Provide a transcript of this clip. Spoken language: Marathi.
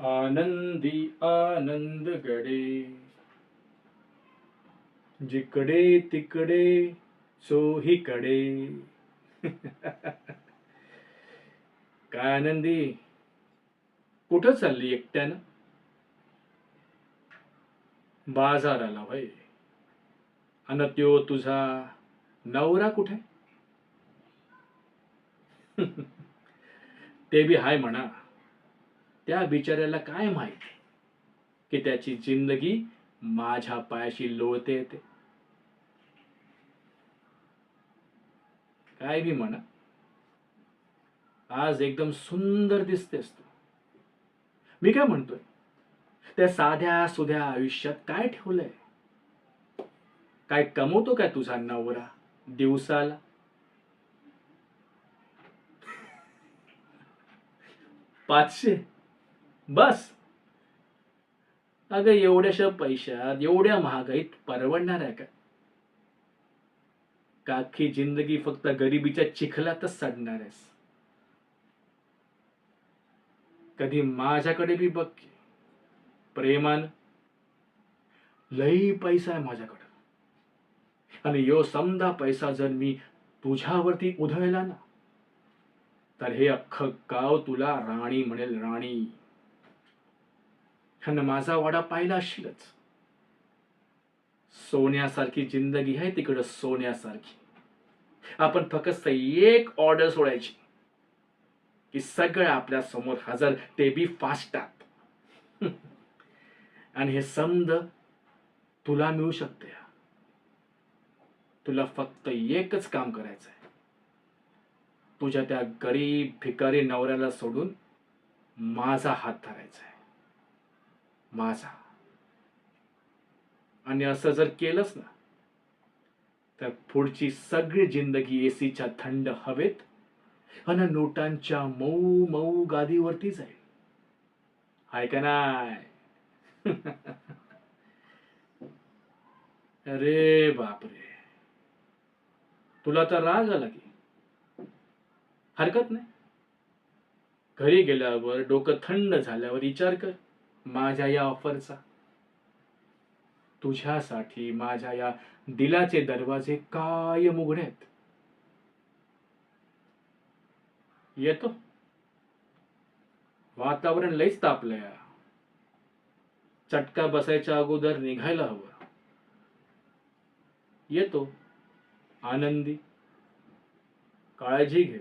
आनंदी आनंदगडे, जिकडे तिकडे चोहीकडे. काय आनंदी, कुठं चालली एकट्यानं? बाजाराला होय? अन त्यो तुझा नवरा कुठे? ते बी हाय म्हणा. त्या बिचाऱ्याला काय माहिती की त्याची जिंदगी माझ्या पायाशी लोळते येते. काय बी म्हणा, आज एकदम सुंदर दिसतेस तू. मी काय म्हणतोय, त्या साध्या सुध्या आयुष्यात काय ठेवलंय? काय कमवतो काय तुझा नवरा दिवसाला? 500 बस? अगं एवढ्याशा पैशात एवढ्या महागाईत परवडणार आहे का? अख्खी जिंदगी फक्त गरिबीच्या चिखलातच सडणार आहेस. कधी माझ्याकडे बी बघ की. प्रेमान, लई पैसा आहे माझ्याकडे, आणि यो समधा पैसा जर मी तुझ्यावरती उधळला ना, तर हे अख्खं गाव तुला राणी म्हणेल, राणी. आणि माझा वाडा पाहिला असशीलच. सोन्यासारखी जिंदगी आहे तिकडं, सोन्यासारखी. आपण फक्त एक ऑर्डर सोडायची की सगळं आपल्या समोर हजर, ते बी फास्टात. आणि हे समज तुला मिळू शकते. तुला फक्त एकच काम करायचं आहे, तुझ्या त्या गरीब भिकारी नवऱ्याला सोडून माझा हात धरायचा आहे, माझा. आणि असं जर केलंस ना, तर पुढची सगळी जिंदगी एसीच्या थंड हवेत आणि नोटांच्या मऊ मऊ गादीवरती जाईल. हाय का नाय? अरे बापरे, तुला तर राग आला की? हरकत नाही, घरी गेल्यावर डोकं थंड झाल्यावर विचार कर माझ्या या ऑफरचा. तुझ्यासाठी माझ्या या दिलाचे दरवाजे कायम उघडे आहेत. येतो. वातावरण लईच तापलंय. चटका बसायच्या अगोदर निघायला हवं. येतो आनंदी. काळजी घे.